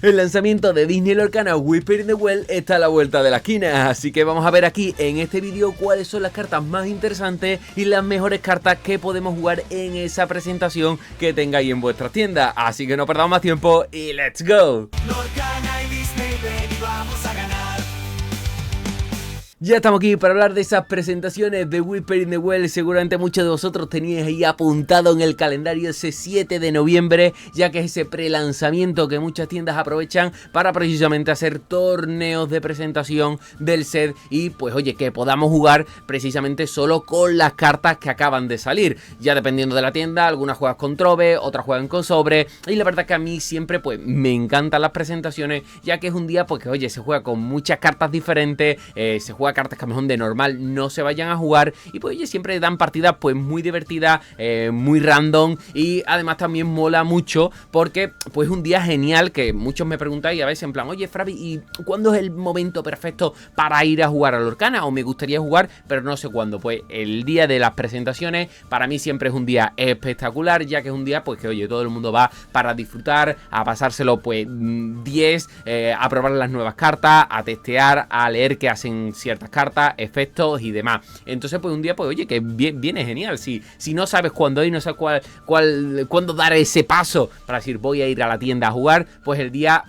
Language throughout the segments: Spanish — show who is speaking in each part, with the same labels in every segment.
Speaker 1: El lanzamiento de Disney Lorcana Whisper in the Well está a la vuelta de la esquina, así que vamos a ver aquí en este vídeo cuáles son las cartas más interesantes y las mejores cartas que podemos jugar en esa presentación que tengáis en vuestras tiendas. Así que no perdamos más tiempo y ¡let's go!
Speaker 2: Lorcana y Disney, ven y vamos a ganar.
Speaker 1: Ya estamos aquí para hablar de esas presentaciones de Whisper in the Well. Seguramente muchos de vosotros teníais ahí apuntado en el calendario ese 7 de noviembre, ya que es ese prelanzamiento que muchas tiendas aprovechan para precisamente hacer torneos de presentación del set y pues oye, que podamos jugar precisamente solo con las cartas que acaban de salir. Ya dependiendo de la tienda, algunas juegan con trove, otras juegan con sobre, y la verdad que a mí siempre pues me encantan las presentaciones, ya que es un día pues que oye, se juega con muchas cartas diferentes, se juega cartas que a lo mejor de normal no se vayan a jugar y pues oye, siempre dan partidas pues muy divertidas, muy random, y además también mola mucho porque pues un día genial que muchos me preguntáis a veces en plan, oye Fravi, ¿y cuándo es el momento perfecto para ir a jugar a Lorcana? O me gustaría jugar pero no sé cuándo. Pues el día de las presentaciones para mí siempre es un día espectacular, ya que es un día pues que oye, todo el mundo va para disfrutar, a pasárselo pues 10, a probar las nuevas cartas, a testear, a leer qué hacen ciertas cartas, efectos y demás. Entonces pues un día pues oye, que viene genial. Si no sabes cuándo ir, no sabes cuándo dar ese paso para decir voy a ir a la tienda a jugar, pues el día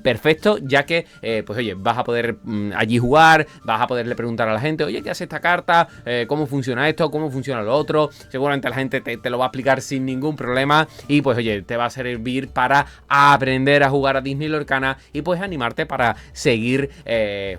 Speaker 1: perfecto, ya que pues oye, vas a poder allí jugar, vas a poderle preguntar a la gente, oye, ¿qué hace esta carta? ¿Cómo funciona esto? ¿Cómo funciona lo otro? Seguramente la gente te lo va a explicar sin ningún problema y pues oye, te va a servir para aprender a jugar a Disney Lorcana y pues animarte para seguir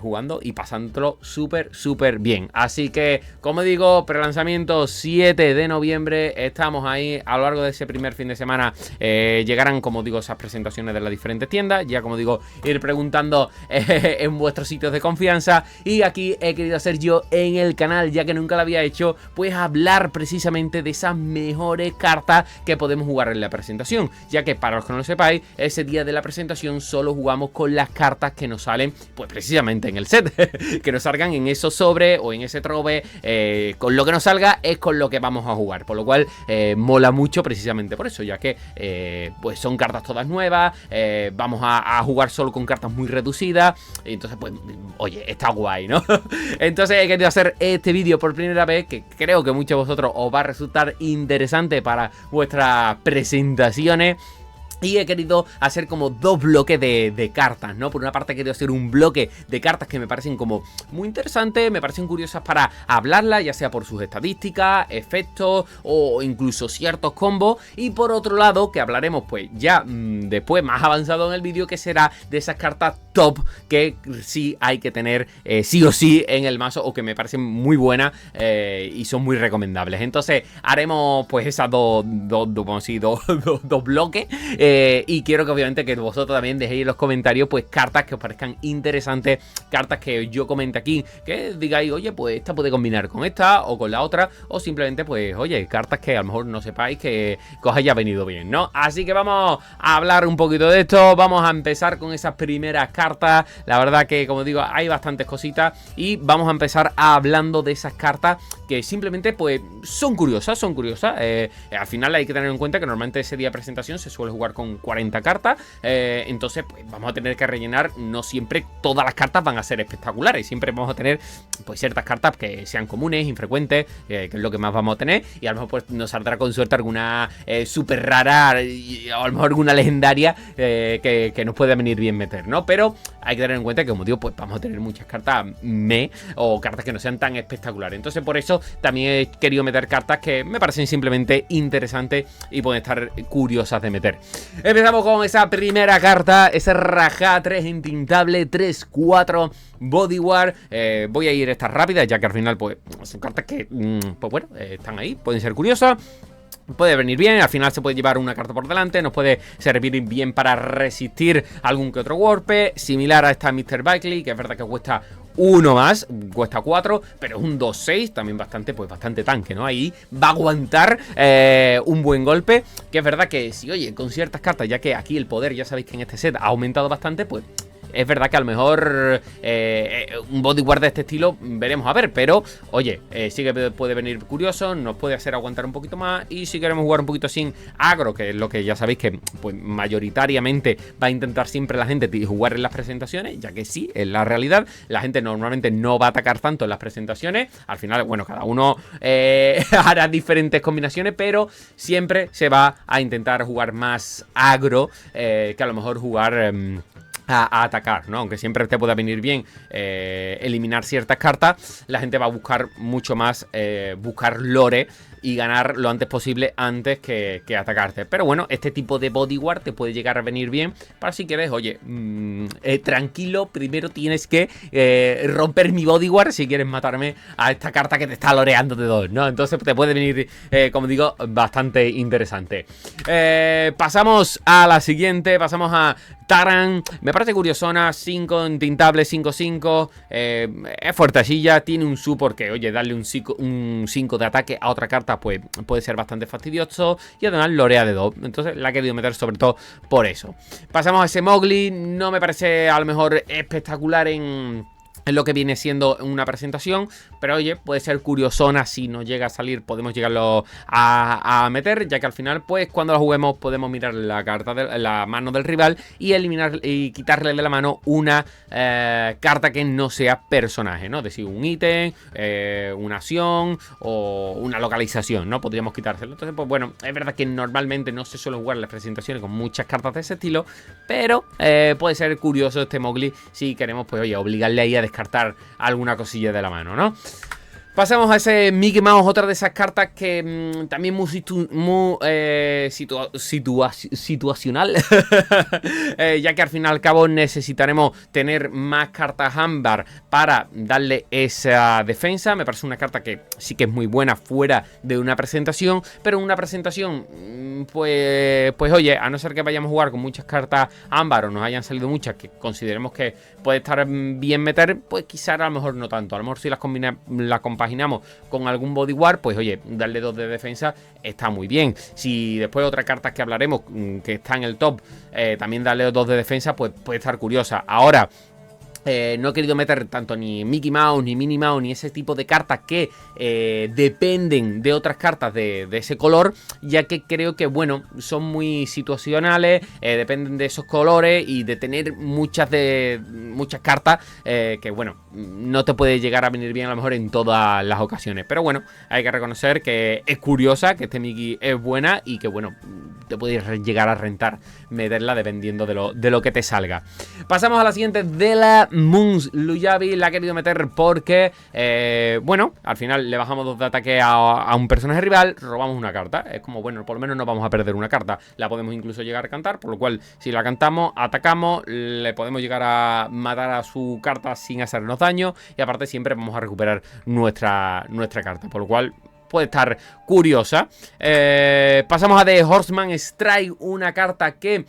Speaker 1: jugando y pasándolo súper bien. Así que, como digo, prelanzamiento 7 de noviembre, estamos ahí. A lo largo de ese primer fin de semana llegarán, como digo, esas presentaciones de las diferentes tiendas. Ya, como digo, ir preguntando en vuestros sitios de confianza. Y aquí he querido hacer yo en el canal, ya que nunca lo había hecho, pues hablar precisamente de esas mejores cartas que podemos jugar en la presentación. Ya que, para los que no lo sepáis, ese día de la presentación solo jugamos con las cartas que nos salen, pues precisamente en el set. Que nos salgan en esos sobres o en ese trove, con lo que nos salga es con lo que vamos a jugar, por lo cual mola mucho precisamente por eso, ya que pues son cartas todas nuevas, vamos a jugar solo con cartas muy reducidas, y entonces pues oye, está guay, ¿no? Entonces he querido hacer este vídeo por primera vez, que creo que muchos de vosotros os va a resultar interesante para vuestras presentaciones. Y he querido hacer como dos bloques de cartas, ¿no? Por una parte he querido hacer un bloque de cartas que me parecen como muy interesantes, me parecen curiosas para hablarlas, ya sea por sus estadísticas, efectos o incluso ciertos combos. Y por otro lado, que hablaremos pues ya después más avanzado en el vídeo, que será de esas cartas top que sí hay que tener sí o sí en el mazo, o que me parecen muy buenas y son muy recomendables. Entonces haremos pues esas dos bloques. Y quiero que obviamente que vosotros también dejéis en los comentarios pues cartas que os parezcan interesantes, cartas que yo comente aquí, que digáis, oye, pues esta puede combinar con esta o con la otra, o simplemente pues, oye, cartas que a lo mejor no sepáis que os haya venido bien, ¿no? Así que vamos a hablar un poquito de esto, vamos a empezar con esas primeras cartas. La verdad que, como digo, hay bastantes cositas y vamos a empezar hablando de esas cartas que simplemente pues son curiosas. Al final hay que tener en cuenta que normalmente ese día de presentación se suele jugar con 40 cartas, entonces pues vamos a tener que rellenar. No siempre todas las cartas van a ser espectaculares, siempre vamos a tener pues ciertas cartas que sean comunes, infrecuentes, que es lo que más vamos a tener, y a lo mejor pues nos saldrá con suerte alguna súper rara, o a lo mejor alguna legendaria que nos puede venir bien meter, ¿no? Pero hay que tener en cuenta que, como digo, pues vamos a tener muchas cartas o cartas que no sean tan espectaculares. Entonces por eso también he querido meter cartas que me parecen simplemente interesantes y pueden estar curiosas de meter. Empezamos con esa primera carta, ese Rajá 3 intintable, 3-4 Bodyguard. Voy a ir estas rápidas, ya que al final pues son cartas que pues bueno, están ahí, pueden ser curiosas. Puede venir bien, al final se puede llevar una carta por delante, nos puede servir bien para resistir algún que otro golpe, similar a esta Mr. Bikely, que es verdad que cuesta uno más, cuesta 4, pero es un 2-6, también bastante tanque, ¿no? Ahí va a aguantar un buen golpe, que es verdad que si, oye, con ciertas cartas, ya que aquí el poder, ya sabéis que en este set ha aumentado bastante, pues es verdad que a lo mejor un bodyguard de este estilo veremos a ver, pero oye, sí que puede venir curioso, nos puede hacer aguantar un poquito más. Y si queremos jugar un poquito sin agro, que es lo que ya sabéis que pues mayoritariamente va a intentar siempre la gente jugar en las presentaciones, ya que sí, en la realidad la gente normalmente no va a atacar tanto en las presentaciones. Al final, bueno, cada uno hará diferentes combinaciones, pero siempre se va a intentar jugar más agro que a lo mejor jugar a atacar, ¿no? Aunque siempre te pueda venir bien eliminar ciertas cartas, la gente va a buscar mucho más buscar lore y ganar lo antes posible antes que atacarte. Pero bueno, este tipo de bodyguard te puede llegar a venir bien para si quieres, oye, tranquilo, primero tienes que romper mi bodyguard si quieres matarme a esta carta que te está loreando de 2, ¿no? Entonces te puede venir, como digo, bastante interesante. Pasamos a la siguiente, pasamos a Taran. Me parece curiosona, 5 entintable, 5-5, es fuertecilla, tiene un support que, oye, darle un 5 de ataque a otra carta pues puede ser bastante fastidioso, y además lorea de 2, entonces la he querido meter sobre todo por eso. Pasamos a ese Mowgli, no me parece a lo mejor espectacular en lo que viene siendo una presentación, pero oye, puede ser curiosona. Si no llega a salir, podemos llegarlo a meter, ya que al final, pues cuando lo juguemos podemos mirar la carta de la mano del rival y eliminar y quitarle de la mano una carta que no sea personaje, ¿no? Es decir, un ítem, una acción o una localización, ¿no? Podríamos quitárselo. Entonces, pues bueno, es verdad que normalmente no se suelen jugar las presentaciones con muchas cartas de ese estilo, pero puede ser curioso este Mowgli si queremos, pues oye, obligarle ahí a descartar alguna cosilla de la mano, ¿no? Pasamos a ese Mickey Mouse, otra de esas cartas que también muy situacional, ya que al fin y al cabo necesitaremos tener más cartas ámbar para darle esa defensa. Me parece una carta que sí que es muy buena fuera de una presentación, pero en una presentación, pues oye, a no ser que vayamos a jugar con muchas cartas ámbar o nos hayan salido muchas que consideremos que puede estar bien meter, pues quizá a lo mejor no tanto. A lo mejor si las compaginamos con algún bodyguard, pues oye, darle 2 de defensa está muy bien. Si después otras cartas que hablaremos que está en el top, también darle 2 de defensa, pues puede estar curiosa. Ahora, no he querido meter tanto ni Mickey Mouse, ni Minnie Mouse, ni ese tipo de cartas que dependen de otras cartas de ese color, ya que creo que, bueno, son muy situacionales, dependen de esos colores y de tener muchas cartas que, bueno, no te puede llegar a venir bien a lo mejor en todas las ocasiones. Pero bueno, hay que reconocer que es curiosa, que este Mickey es buena y que, bueno, te puede llegar a rentar meterla dependiendo de lo que te salga. Pasamos a la siguiente, de la Moons Luyabi. La he querido meter porque, bueno, al final le bajamos 2 de ataque a un personaje rival, robamos una carta. Es como, bueno, por lo menos no vamos a perder una carta. La podemos incluso llegar a cantar, por lo cual si la cantamos, atacamos, le podemos llegar a matar a su carta sin hacernos daño, y aparte siempre vamos a recuperar nuestra carta, por lo cual puede estar curiosa. Pasamos a The Horseman Strike, una carta que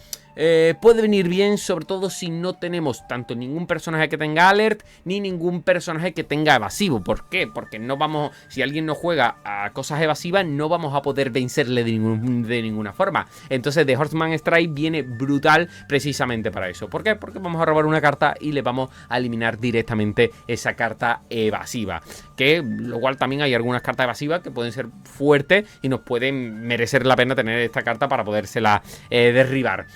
Speaker 1: puede venir bien, sobre todo si no tenemos tanto ningún personaje que tenga alert ni ningún personaje que tenga evasivo. ¿Por qué? Porque no vamos, si alguien no juega a cosas evasivas, no vamos a poder vencerle de ninguna forma. Entonces The Horseman Strike viene brutal precisamente para eso. ¿Por qué? Porque vamos a robar una carta y le vamos a eliminar directamente esa carta evasiva, que lo cual también hay algunas cartas evasivas que pueden ser fuertes y nos pueden merecer la pena tener esta carta para podérsela derribar.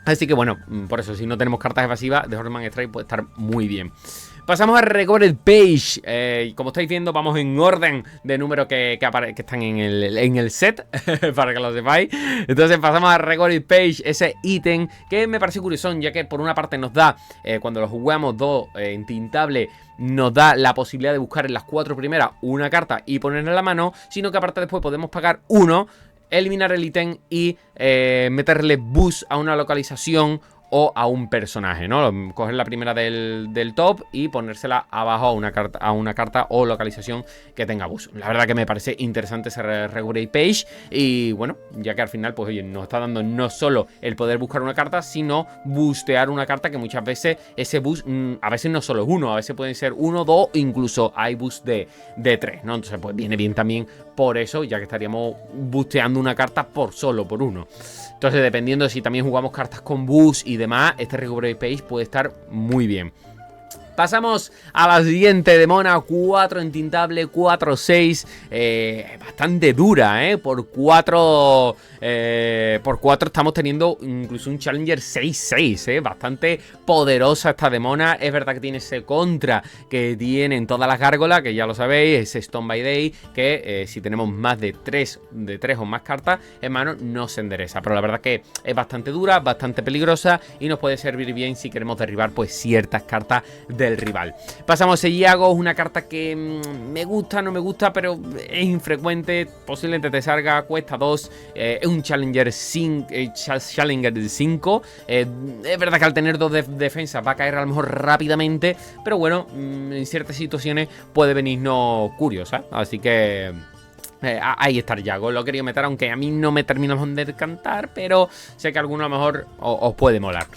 Speaker 1: Así que bueno, por eso, si no tenemos cartas evasivas, The Horseman Strike puede estar muy bien. Pasamos a Recorded Page. Como estáis viendo, vamos en orden de número que están en el set, para que lo sepáis. Entonces pasamos a Recorded Page, ese ítem que me parece curioso, ya que por una parte nos da, cuando lo jugamos 2 entintable, nos da la posibilidad de buscar en las 4 primeras una carta y ponerla en la mano, sino que aparte después podemos pagar 1, eliminar el ítem y meterle boost a una localización o a un personaje, ¿no? Coger la primera del top y ponérsela abajo a una carta o localización que tenga boost. La verdad que me parece interesante ese Recorded Page. Y bueno, ya que al final, pues oye, nos está dando no solo el poder buscar una carta, sino boostear una carta, que muchas veces ese boost, a veces no solo es 1, a veces pueden ser 1, 2, incluso hay boost de 3, ¿no? Entonces pues viene bien también por eso, ya que estaríamos boosteando una carta por 1. Entonces, dependiendo de si también jugamos cartas con boost y demás, este Recovery Page puede estar muy bien. Pasamos a la siguiente demona, 4 entintable, 4-6, bastante dura, por 4 estamos teniendo incluso un Challenger 6-6, bastante poderosa esta demona. Es verdad que tiene ese contra que tienen todas las gárgolas, que ya lo sabéis, es Stone by Day, que si tenemos más de 3 o más cartas en mano no se endereza, pero la verdad que es bastante dura, bastante peligrosa y nos puede servir bien si queremos derribar pues ciertas cartas del rival. Pasamos a Iago, una carta que me gusta, no me gusta, pero es infrecuente, posiblemente te salga, cuesta 2, es un Challenger 5, es verdad que al tener 2 de defensa va a caer a lo mejor rápidamente, pero bueno, en ciertas situaciones puede venirnos curiosa, así que... ahí está Iago, lo he querido meter, aunque a mí no me termina de decantar, pero sé que a alguno a lo mejor os puede molar.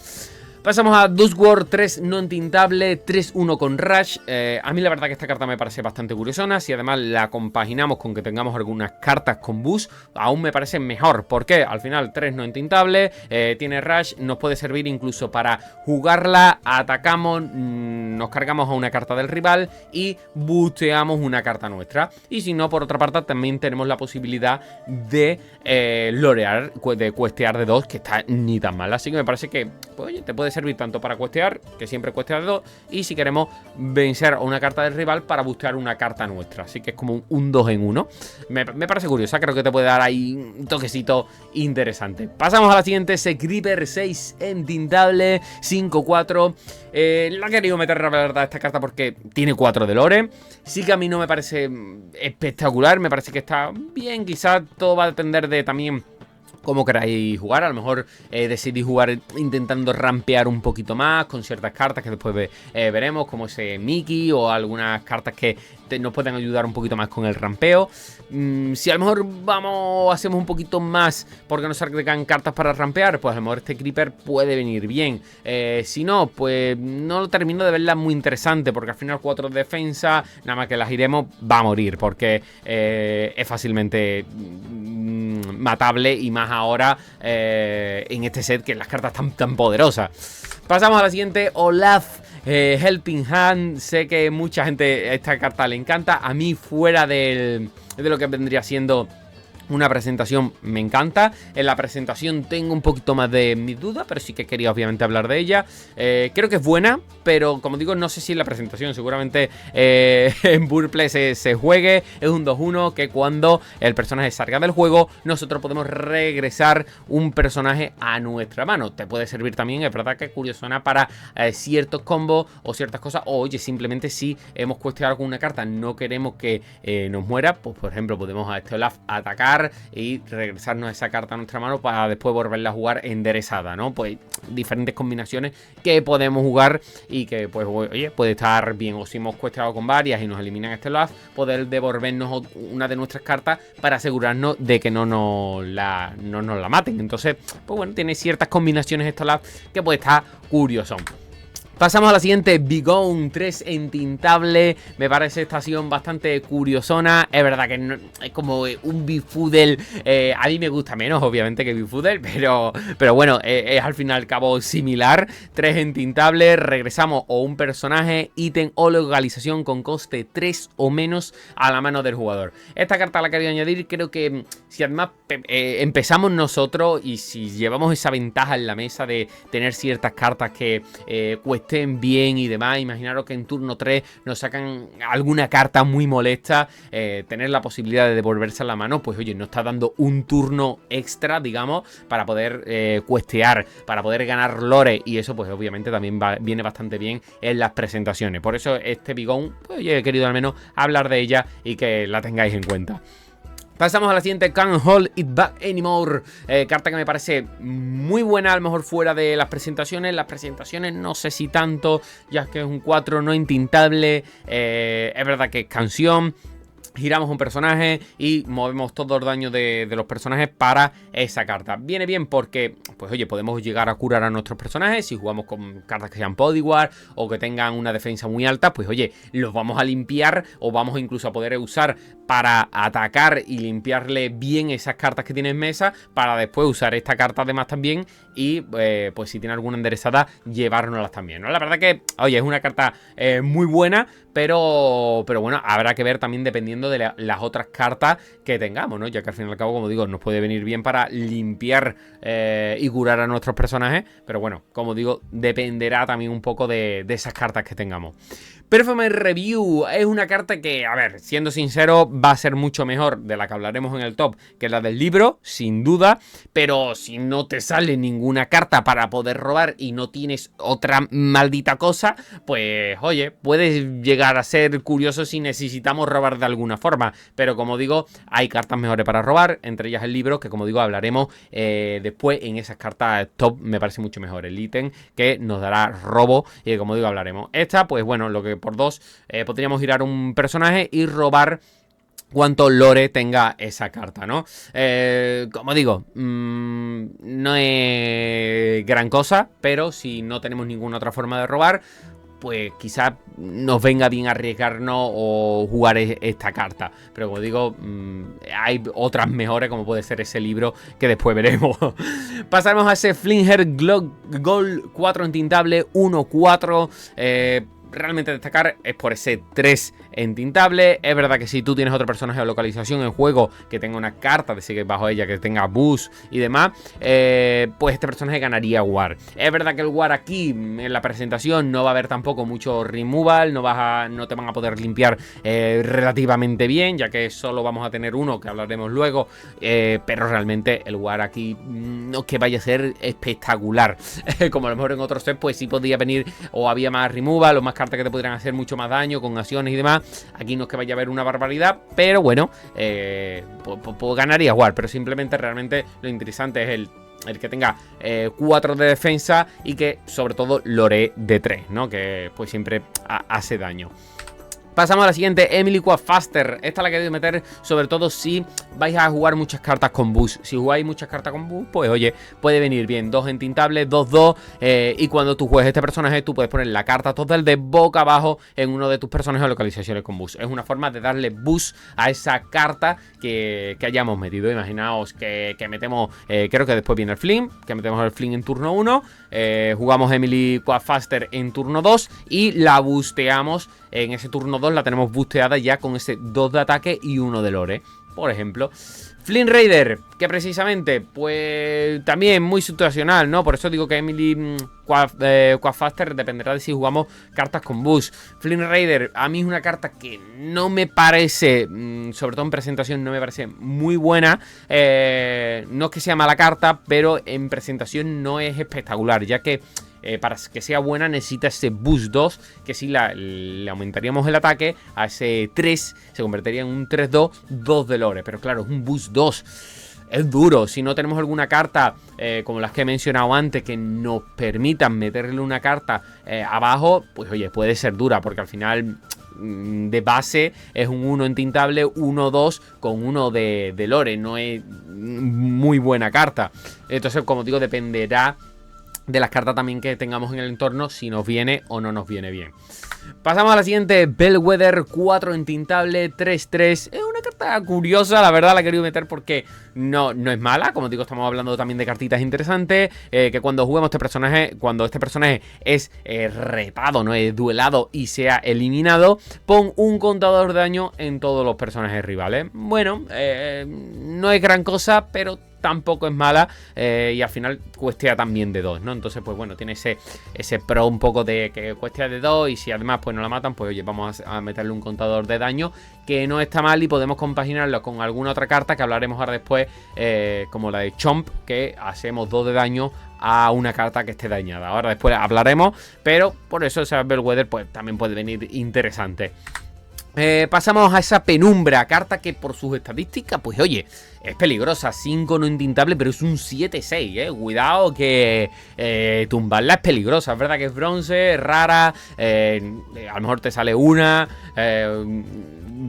Speaker 1: Pasamos a Dustworld, 3 no entintable, 3-1 con Rush. A mí la verdad que esta carta me parece bastante curiosona. Si además la compaginamos con que tengamos algunas cartas con boost, aún me parece mejor. ¿Por qué? Al final 3 no entintable, tiene Rush, nos puede servir incluso para jugarla, atacamos, nos cargamos a una carta del rival y boosteamos una carta nuestra. Y si no, por otra parte, también tenemos la posibilidad de lorear, de cuestear de 2, que está ni tan mal. Así que me parece que, pues, oye, te puede servir tanto para cuestear, que siempre cuestea de 2, y si queremos vencer a una carta del rival para bustear una carta nuestra. Así que es como un 2 en 1. Me parece curiosa, creo que te puede dar ahí un toquecito interesante. Pasamos a la siguiente, Creeper 6 entintable, 5-4. La he querido meter la verdad esta carta porque tiene 4 de lore. Sí que a mí no me parece espectacular, me parece que está bien, quizás todo va a depender de también cómo queráis jugar. A lo mejor decidís jugar intentando rampear un poquito más con ciertas cartas que después veremos, como ese Mickey o algunas cartas que nos pueden ayudar un poquito más con el rampeo. Si a lo mejor hacemos un poquito más porque nos sacan cartas para rampear, pues a lo mejor este Creeper puede venir bien. Si no, pues no lo termino de verla muy interesante, porque al final 4 de defensa, nada más que las iremos, va a morir, porque es fácilmente matable, y más ahora en este set que las cartas tan poderosas. Pasamos a la siguiente, Olaf, Helping Hand. Sé que mucha gente esta carta le encanta. A mí, fuera de lo que vendría siendo una presentación, me encanta. En la presentación tengo un poquito más de mis dudas, pero sí que quería obviamente hablar de ella. Creo que es buena, pero como digo, no sé si en la presentación. Seguramente en Burple se juegue. Es un 2-1 que cuando el personaje salga del juego, nosotros podemos regresar un personaje a nuestra mano. Te puede servir también, es verdad que es curiosona para ciertos combos o ciertas cosas. O oye, simplemente si hemos cuestionado con una carta, no queremos que nos muera, pues por ejemplo podemos a este Olaf atacar y regresarnos esa carta a nuestra mano para después volverla a jugar enderezada, ¿no? Pues diferentes combinaciones que podemos jugar y que, pues, oye, puede estar bien. O si hemos cuestionado con varias y nos eliminan este Olaf, poder devolvernos una de nuestras cartas para asegurarnos de que no nos la maten. Entonces, pues bueno, tiene ciertas combinaciones este Olaf que puede estar curioso. Pasamos a la siguiente, Bigone 3 entintable. Me parece esta estación bastante curiosona. Es verdad que no, es como un Bifoodle. A mí me gusta menos, obviamente, que Bifoodle, pero bueno, es al fin y al cabo similar. 3 entintable. Regresamos o un personaje, ítem o localización con coste 3 o menos a la mano del jugador. Esta carta la quería añadir. Creo que si además empezamos nosotros y si llevamos esa ventaja en la mesa de tener ciertas cartas que cuestan bien y demás, imaginaros que en turno 3 nos sacan alguna carta muy molesta, tener la posibilidad de devolverse a la mano, pues oye, nos está dando un turno extra, digamos, para poder cuestear, para poder ganar lore, y eso pues obviamente también viene bastante bien en las presentaciones. Por eso este Bigone, pues oye, he querido al menos hablar de ella y que la tengáis en cuenta. Pasamos a la siguiente, Can't Hold It Back Anymore. Carta que me parece muy buena, a lo mejor fuera de las presentaciones. Las presentaciones no sé si tanto, ya que es un 4 no entintable. Es verdad que es canción. giramos un personaje y movemos todo el daño de los personajes para esa carta. Viene bien porque, pues oye, podemos llegar a curar a nuestros personajes. Si jugamos con cartas que sean bodyguard o que tengan una defensa muy alta, pues oye, los vamos a limpiar o vamos incluso a poder usar para atacar y limpiarle bien esas cartas que tiene en mesa, para después usar esta carta además también y pues si tiene alguna enderezada, llevárnoslas también, ¿no? La verdad que, oye, es una carta muy buena, pero bueno, habrá que ver también dependiendo de las otras cartas que tengamos, ¿no? Ya que al fin y al cabo, como digo, nos puede venir bien para limpiar y curar a nuestros personajes, pero bueno, como digo, dependerá también un poco de esas cartas que tengamos. Performance Review es una carta que, a ver, siendo sincero, va a ser mucho mejor de la que hablaremos en el top que la del libro, sin duda, pero si no te sale ninguna carta para poder robar y no tienes otra maldita cosa, pues oye, puedes llegar a ser curioso si necesitamos robar de alguna forma, pero como digo, hay cartas mejores para robar, entre ellas el libro, que como digo, hablaremos después en esas cartas top, me parece mucho mejor el ítem que nos dará robo y como digo, hablaremos. Esta, pues bueno, lo que por 2 podríamos girar un personaje y robar cuánto lore tenga esa carta, ¿no? Como digo, no es gran cosa, pero si no tenemos ninguna otra forma de robar, pues quizás nos venga bien arriesgarnos o jugar esta carta. Pero como digo, hay otras mejores, como puede ser ese libro que después veremos. Pasamos a ese Flinger Gold 4 entintable 1-4. Realmente destacar es por ese 3 entintable. Es verdad que si tú tienes otro personaje de localización en juego que tenga una carta de seguir bajo ella, que tenga boost y demás, pues este personaje ganaría War. Es verdad que el War aquí en la presentación no va a haber tampoco mucho removal, no te van a poder limpiar relativamente bien, ya que solo vamos a tener uno que hablaremos luego, pero realmente el War aquí no es que vaya a ser espectacular. Como a lo mejor en otros sets pues sí podía venir o había más removal o más cartas que te podrían hacer mucho más daño con acciones y demás. Aquí no es que vaya a haber una barbaridad, pero bueno, pues ganaría War, pero simplemente realmente lo interesante es el que tenga 4 de defensa y que sobre todo lore de 3, ¿no? Que pues siempre hace daño. Pasamos a la siguiente, Emily Quafaster. Esta la he querido meter sobre todo si vais a jugar muchas cartas con boost. Si jugáis muchas cartas con boost, pues oye, puede venir bien. 2 entintables, 2-2. Y cuando tú juegues este personaje, tú puedes poner la carta total de boca abajo en uno de tus personajes o localizaciones con boost. Es una forma de darle boost a esa carta que hayamos metido. Imaginaos que metemos, creo que después viene el Fling, que metemos el Fling en turno 1. Jugamos Emily Quafaster en turno 2 y la boosteamos en ese turno 2, la tenemos boosteada ya con ese 2 de ataque y 1 de lore, por ejemplo. Flynn Raider, que precisamente, pues también muy situacional, ¿no? Por eso digo que Emily Quafaster dependerá de si jugamos cartas con boost. Flynn Raider, a mí es una carta que no me parece, sobre todo en presentación, no me parece muy buena. No es que sea mala carta, pero en presentación no es espectacular, ya que para que sea buena necesita ese boost 2, que si le aumentaríamos el ataque a ese 3, se convertiría en un 3-2, 2 de lore. Pero claro, es un boost 2. Es duro. Si no tenemos alguna carta como las que he mencionado antes que nos permitan meterle una carta abajo, pues oye, puede ser dura, porque al final de base es un 1 entintable, 1-2 con 1 de lore. No es muy buena carta. Entonces, como digo, dependerá de las cartas también que tengamos en el entorno, si nos viene o no nos viene bien. Pasamos a la siguiente, Bellwether 4 entintable 3-3. Es una carta curiosa, la verdad la he querido meter porque no es mala. Como digo, estamos hablando también de cartitas interesantes, que cuando juguemos este personaje, cuando este personaje es retado, no es duelado y sea eliminado, pon un contador de daño en todos los personajes rivales. Bueno, no es gran cosa, pero tampoco es mala, y al final cuestea también de 2, ¿no? Entonces, pues bueno, tiene ese pro un poco de que cuestea de 2 y si además pues no la matan, pues oye, vamos a meterle un contador de daño que no está mal y podemos compaginarlo con alguna otra carta que hablaremos ahora después, como la de Chomp, que hacemos 2 de daño a una carta que esté dañada. Ahora después hablaremos, pero por eso esa Bellwether pues también puede venir interesante. Pasamos a esa Penumbra, carta que por sus estadísticas, pues oye, es peligrosa, 5 no entintable, pero es un 7-6, cuidado que tumbarla es peligrosa. Es verdad que es bronce, es rara, a lo mejor te sale una,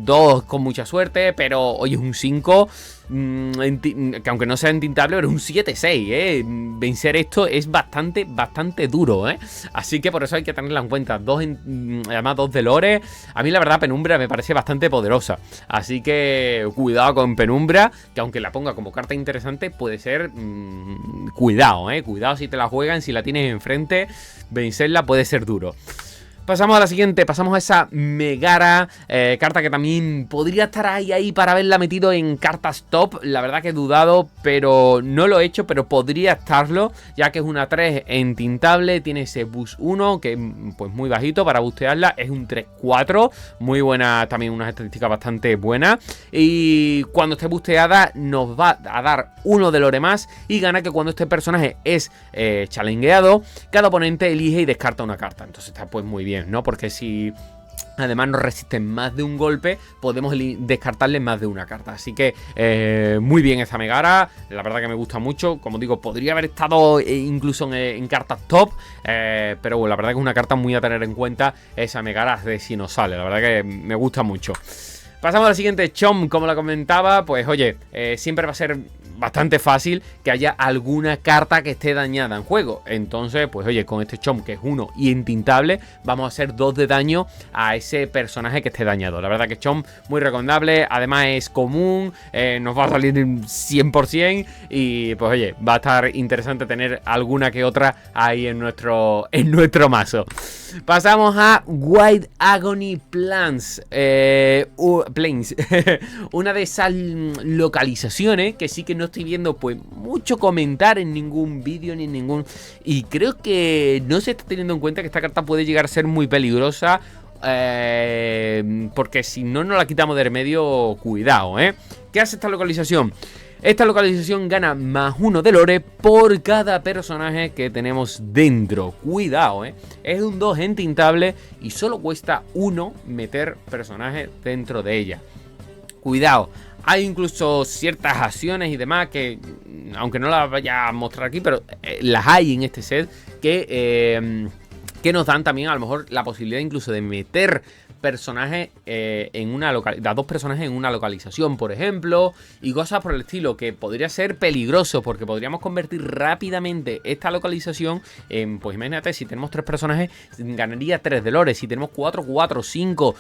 Speaker 1: 2 con mucha suerte, pero hoy es un 5. Que aunque no sea entintable, pero es un 7-6, vencer esto es bastante duro, así que por eso hay que tenerla en cuenta. Además 2 de lore. A mí la verdad Penumbra me parece bastante poderosa, así que cuidado con Penumbra, que aunque la ponga como carta interesante puede ser cuidado si te la juegan, si la tienes enfrente, vencerla puede ser duro. Pasamos a la siguiente, pasamos a esa Megara, carta que también podría estar ahí para haberla metido en cartas top. La verdad que he dudado, pero no lo he hecho, pero podría estarlo, ya que es una 3 entintable, tiene ese boost 1, que es pues muy bajito para bustearla, es un 3-4, muy buena, también unas estadísticas bastante buenas. Y cuando esté busteada nos va a dar 1 de lore más, y gana que cuando este personaje es challengeado, cada oponente elige y descarta una carta. Entonces está pues muy bien, ¿no? Porque si además nos resisten más de un golpe, podemos descartarle más de una carta. Así que muy bien esta Megara, la verdad que me gusta mucho. Como digo, podría haber estado incluso en cartas top, pero bueno, la verdad que es una carta muy a tener en cuenta esa Megara de si nos sale. La verdad que me gusta mucho. Pasamos a la siguiente, Chom, como la comentaba, pues oye, siempre va a ser bastante fácil que haya alguna carta que esté dañada en juego. Entonces, pues oye, con este Chom que es 1 y entintable, vamos a hacer 2 de daño a ese personaje que esté dañado. La verdad que Chom muy recomendable, además es común, nos va a salir 100% y pues oye, va a estar interesante tener alguna que otra ahí en nuestro mazo. Pasamos a White Agony Plains. Una de esas localizaciones que sí que no estoy viendo pues mucho comentar en ningún vídeo ni en ningún... Y creo que no se está teniendo en cuenta que esta carta puede llegar a ser muy peligrosa. Porque si no nos la quitamos de en medio, cuidado, ¿Qué hace esta localización? Esta localización gana más 1 de lore por cada personaje que tenemos dentro. Cuidado, es un 2 entintable y solo cuesta 1 meter personajes dentro de ella. Cuidado. Hay incluso ciertas acciones y demás que, aunque no las vaya a mostrar aquí, pero las hay en este set que nos dan también a lo mejor la posibilidad incluso de meter personajes en una localización, 2 personajes en una localización, por ejemplo, y cosas por el estilo, que podría ser peligroso porque podríamos convertir rápidamente esta localización en, pues imagínate, si tenemos 3 personajes ganaría 3 de lore, si tenemos 4, 5,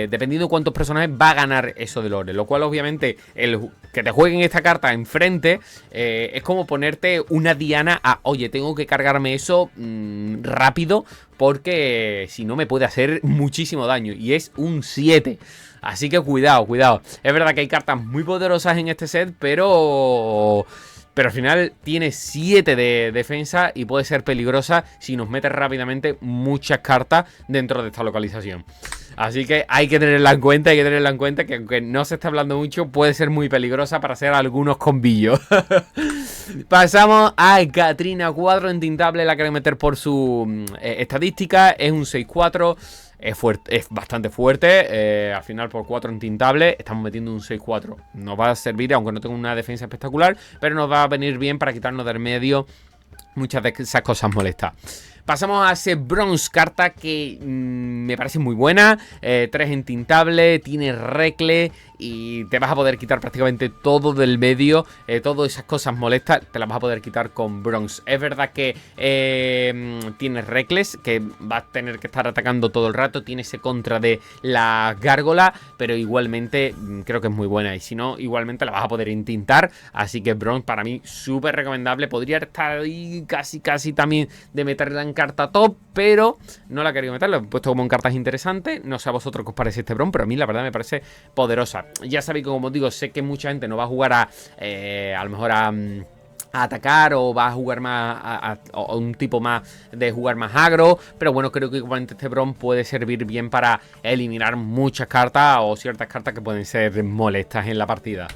Speaker 1: dependiendo de cuántos personajes va a ganar eso de lore, lo cual obviamente el que te jueguen esta carta enfrente es como ponerte una diana a, oye, tengo que cargarme eso rápido porque si no me puede hacer muchísimo daño, y es un 7. Así que cuidado. Es verdad que hay cartas muy poderosas en este set, pero al final tiene 7 de defensa y puede ser peligrosa si nos mete rápidamente muchas cartas dentro de esta localización. Así que hay que tenerla en cuenta, que aunque no se está hablando mucho, puede ser muy peligrosa para hacer algunos combillos. Pasamos a Katrina 4 entintable, la quiero meter por su estadística, es un 6-4. Es bastante fuerte, al final por 4 entintable estamos metiendo un 6-4. Nos va a servir, aunque no tenga una defensa espectacular, pero nos va a venir bien para quitarnos del medio muchas de esas cosas molestas. Pasamos a ese Bronze, carta que me parece muy buena, 3 entintable, tiene recle y te vas a poder quitar prácticamente todo del medio, todas esas cosas molestas te las vas a poder quitar con Bronze. Es verdad que tiene recles, que vas a tener que estar atacando todo el rato, tiene ese contra de la gárgola, pero igualmente creo que es muy buena, y si no, igualmente la vas a poder entintar, así que Bronze para mí súper recomendable. Podría estar ahí casi también de meterla en carta top, pero no la he querido meter, la he puesto como en cartas interesantes. No sé a vosotros qué os parece este Bronze, pero a mí la verdad me parece poderosa. Ya sabéis que, como os digo, sé que mucha gente no va a jugar a lo mejor a atacar, o va a jugar más a un tipo más de jugar más agro, pero bueno, creo que igualmente este Bronze puede servir bien para eliminar muchas cartas o ciertas cartas que pueden ser molestas en la partida.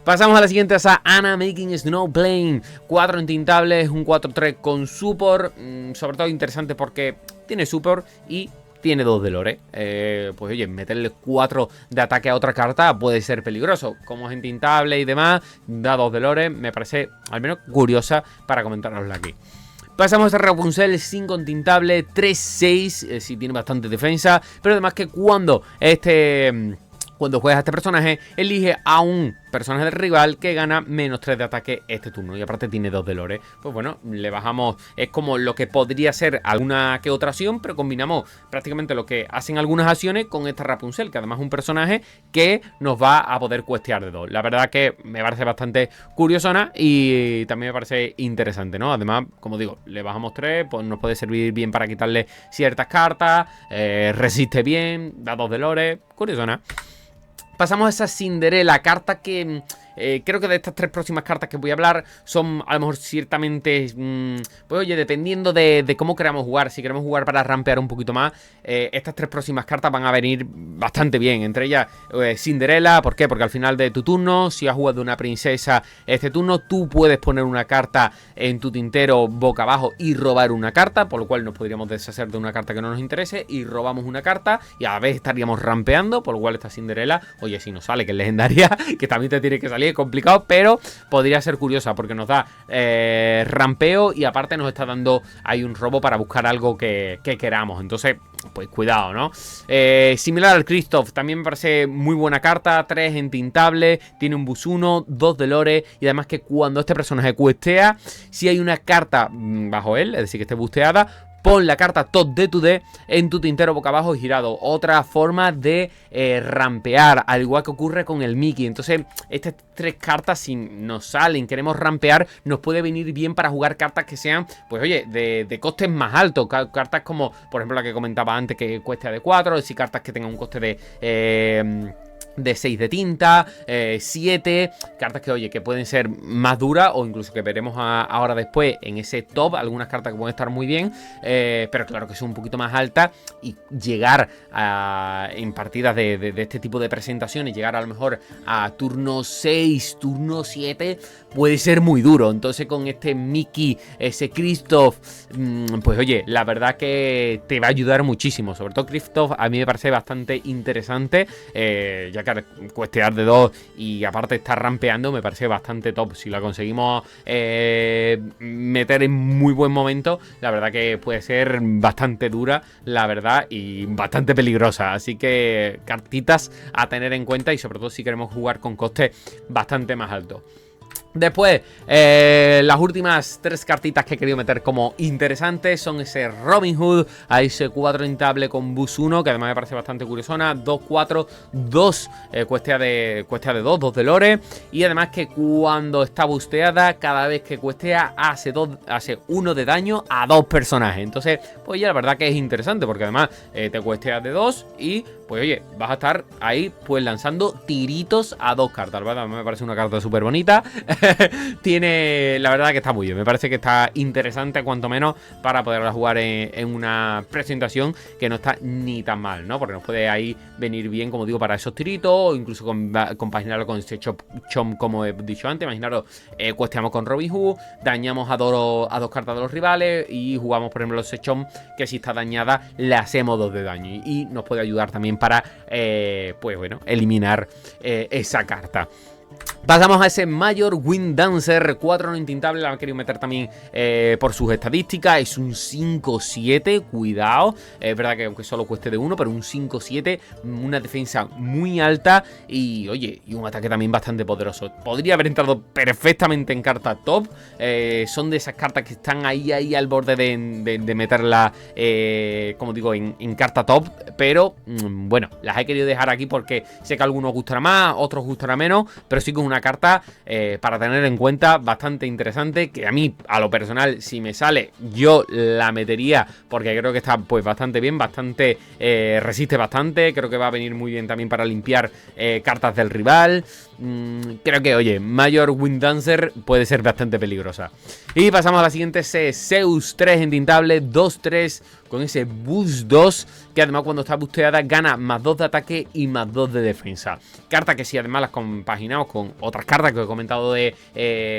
Speaker 1: Pasamos a la siguiente, a Anna Making Snowplane, 4 entintables, un 4-3 con support, sobre todo interesante porque tiene support y tiene 2 de lore. Pues oye, meterle 4 de ataque a otra carta puede ser peligroso. Como es entintable y demás, da 2 de lore, me parece al menos curiosa para comentárosla aquí. Pasamos a Rapunzel 5 entintable, 3-6, sí tiene bastante defensa, pero además que cuando este Cuando juegas a este personaje, elige a un personaje del rival que gana -3 de ataque este turno. Y aparte tiene 2 de lore. Pues bueno, le bajamos. Es como lo que podría ser alguna que otra acción, pero combinamos prácticamente lo que hacen algunas acciones con esta Rapunzel, que además es un personaje que nos va a poder cuestear de 2. La verdad que me parece bastante curiosona y también me parece interesante, ¿no? Además, como digo, le bajamos 3, pues nos puede servir bien para quitarle ciertas cartas, resiste bien, da 2 de lore, curiosona. Pasamos a esa Cinderella, carta que creo que de estas 3 próximas cartas que voy a hablar son a lo mejor ciertamente, pues oye, dependiendo de cómo queramos jugar. Si queremos jugar para rampear un poquito más, estas 3 próximas cartas van a venir bastante bien. Entre ellas Cinderella, ¿por qué? Porque al final de tu turno, si has jugado una princesa este turno, tú puedes poner una carta en tu tintero boca abajo y robar una carta, por lo cual nos podríamos deshacer de una carta que no nos interese y robamos una carta y a la vez estaríamos rampeando, por lo cual esta Cinderella, oye, si nos sale que es legendaria, que también te tiene que salir, es complicado, pero podría ser curiosa porque nos da rampeo y aparte nos está dando ahí un robo para buscar algo que queramos. Entonces, pues cuidado, ¿no? Similar al Kristoff, también me parece muy buena carta, 3 entintable, tiene un bus 1, 2 de lore y además que cuando este personaje cuestea, si hay una carta bajo él, es decir, que esté busteada, pon la carta top de tu D en tu tintero boca abajo y girado. Otra forma de rampear, al igual que ocurre con el Mickey. Entonces, estas 3 cartas, si nos salen, queremos rampear, nos puede venir bien para jugar cartas que sean, pues oye, de costes más altos. Cartas como, por ejemplo, la que comentaba antes, que cueste de 4, es decir, cartas que tengan un coste de 6 de tinta, 7, cartas que, oye, que pueden ser más duras o incluso que veremos ahora después en ese top, algunas cartas que pueden estar muy bien, pero claro que son un poquito más altas y llegar en partidas de este tipo de presentaciones, llegar a lo mejor a turno 6, turno 7, puede ser muy duro. Entonces con este Mickey, ese Kristoff, pues oye, la verdad que te va a ayudar muchísimo, sobre todo Kristoff a mí me parece bastante interesante, ya que cuestear de 2 y aparte estar rampeando me parece bastante top. Si la conseguimos meter en muy buen momento, la verdad que puede ser bastante dura, la verdad, y bastante peligrosa. Así que cartitas a tener en cuenta y sobre todo si queremos jugar con costes bastante más altos. Después, las últimas 3 cartitas que he querido meter como interesantes son ese Robin Hood, a ese 4 intable con bus 1, que además me parece bastante curiosona, 2-4, 2 cuestea de 2, 2 de lore, y además que cuando está busteada, cada vez que cuestea hace 1 de daño a 2 personajes. Entonces, pues ya la verdad que es interesante, porque además te cuestea de 2 y pues oye, vas a estar ahí pues lanzando tiritos a 2 cartas, ¿verdad? Me parece una carta súper bonita. Tiene, la verdad que está muy bien, me parece que está interesante cuanto menos para poderla jugar en una presentación que no está ni tan mal, ¿no? Porque nos puede ahí venir bien, como digo, para esos tiritos o incluso compaginarlo con este Chomp, como he dicho antes. Imaginaros, cuesteamos con Robin Hood, dañamos a 2 cartas de los rivales y jugamos, por ejemplo, ese Chomp que si está dañada le hacemos 2 de daño y nos puede ayudar también para, pues bueno, eliminar esa carta. Pasamos a ese Major Wind Dancer, 4 no intintable, la han querido meter también por sus estadísticas, es un 5-7, cuidado, es verdad que aunque solo cueste de 1, pero un 5-7, una defensa muy alta y oye, y un ataque también bastante poderoso. Podría haber entrado perfectamente en carta top, son de esas cartas que están ahí al borde de meterla, como digo, en carta top, pero bueno, las he querido dejar aquí porque sé que a algunos gustará más, otros gustará menos, pero sí que es una carta para tener en cuenta bastante interesante, que a mí, a lo personal, si me sale, yo la metería porque creo que está pues bastante bien, bastante resiste bastante, creo que va a venir muy bien también para limpiar cartas del rival. Creo que, oye, Major Wind Dancer puede ser bastante peligrosa. Y pasamos a la siguiente, Zeus 3 entintable, 2-3 con ese Boost 2, que además cuando está busteada gana más 2 de ataque y más 2 de defensa. Carta que si además las compaginamos con otras cartas que he comentado de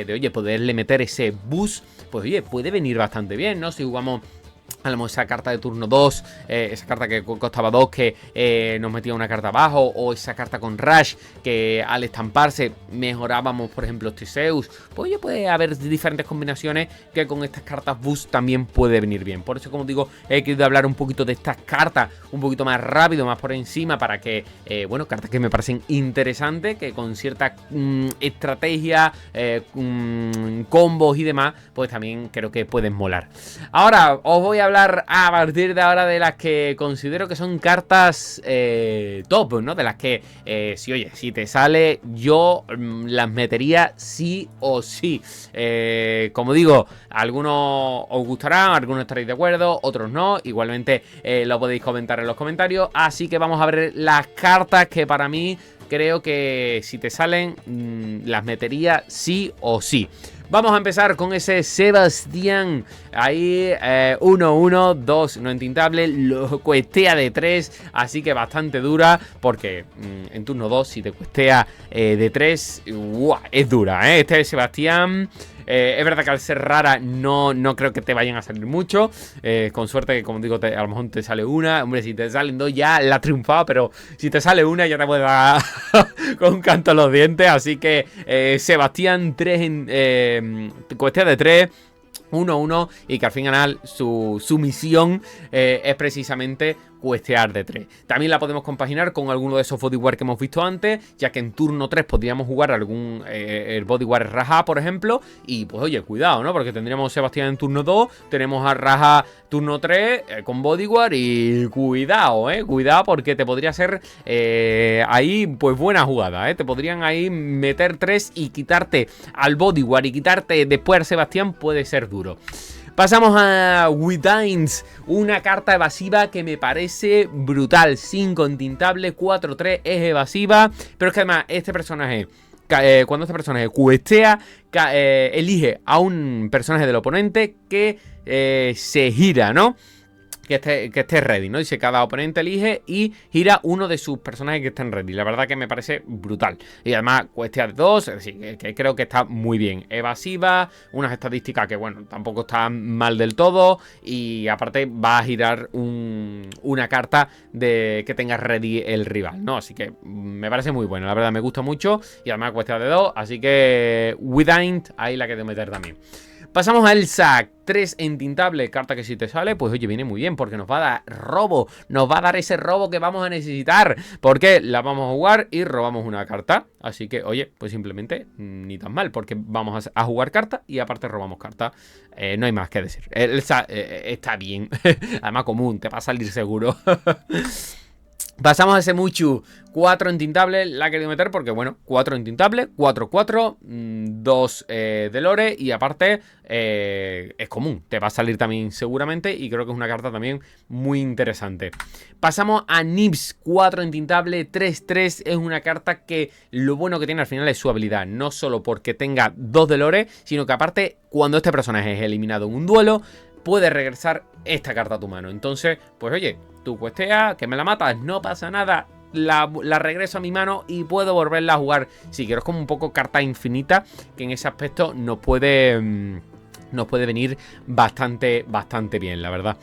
Speaker 1: oye, poderle meter ese boost, pues oye, puede venir bastante bien, ¿no? Si jugamos a lo mejor esa carta de turno 2, esa carta que costaba 2 que nos metía una carta abajo, o esa carta con Rush que al estamparse mejorábamos, por ejemplo, Theseus. Pues ya puede haber diferentes combinaciones que con estas cartas boost también puede venir bien. Por eso, como digo, he querido hablar un poquito de estas cartas un poquito más rápido, más por encima, para que, bueno, cartas que me parecen interesantes, que con cierta estrategia, combos y demás, pues también creo que pueden molar. Ahora os voy a hablar a partir de ahora de las que considero que son cartas top, ¿no? De las que, si te sale, yo las metería sí o sí. Como digo, algunos os gustarán, algunos estaréis de acuerdo, otros no. Igualmente lo podéis comentar en los comentarios. Así que vamos a ver las cartas que para mí creo que si te salen, las metería sí o sí. Vamos a empezar con ese Sebastián. Ahí 1-1, 2 no entintable. Lo cuestea de 3, así que bastante dura. Porque en turno 2, si te cuestea de 3, es dura, ¿eh? Este Sebastián. Es verdad que al ser rara no creo que te vayan a salir mucho. Con suerte, como digo, a lo mejor te sale una. Hombre, si te salen 2 ya la has triunfado. Pero si te sale una ya te puede dar con un canto en los dientes. Así que Sebastián 3 en cuestión de 3. 1-1 y que al final su misión es precisamente cuestear de 3. También la podemos compaginar con alguno de esos bodyguard que hemos visto antes, ya que en turno 3 podríamos jugar algún el bodyguard Raja, por ejemplo, y pues oye, cuidado, ¿no? Porque tendríamos Sebastián en turno 2, tenemos a Raja turno 3 con bodyguard y cuidado, cuidado, porque te podría ser ahí pues buena jugada, te podrían ahí meter 3 y quitarte al bodyguard y quitarte después a Sebastián puede ser duro. Pasamos a Widines, una carta evasiva que me parece brutal. 5 entintable, 4-3, es evasiva. Pero es que además este personaje, cuando este personaje cuestea, elige a un personaje del oponente que se gira, ¿no? Que esté ready, ¿no? Dice, cada oponente elige y gira uno de sus personajes que estén ready. La verdad que me parece brutal. Y además cuesta de 2, es decir, que creo que está muy bien. Evasiva, unas estadísticas que, bueno, tampoco están mal del todo. Y aparte va a girar una carta de que tenga ready el rival, ¿no? Así que me parece muy bueno. La verdad me gusta mucho. Y además cuesta de 2, así que Widine, ahí la que tengo que meter también. Pasamos a Elsa, 3 entintable, carta que si te sale, pues oye, viene muy bien, porque nos va a dar robo, nos va a dar ese robo que vamos a necesitar, porque la vamos a jugar y robamos una carta, así que oye, pues simplemente ni tan mal, porque vamos a jugar carta y aparte robamos carta, no hay más que decir. Elsa está bien, además común, te va a salir seguro. Pasamos a ese Muchu, 4 entintable, la he querido meter porque, bueno, 4 entintable, 4-4, 2 de lore y aparte es común, te va a salir también seguramente y creo que es una carta también muy interesante. Pasamos a Nibs, 4 entintable, 3-3, es una carta que lo bueno que tiene al final es su habilidad, no solo porque tenga 2 de lore, sino que aparte cuando este personaje es eliminado en un duelo, puede regresar esta carta a tu mano. Entonces, pues oye, tú cuesteas, que me la matas, no pasa nada, la regreso a mi mano y puedo volverla a jugar. Si quiero, es como un poco carta infinita, que en ese aspecto nos puede venir bastante bien, la verdad.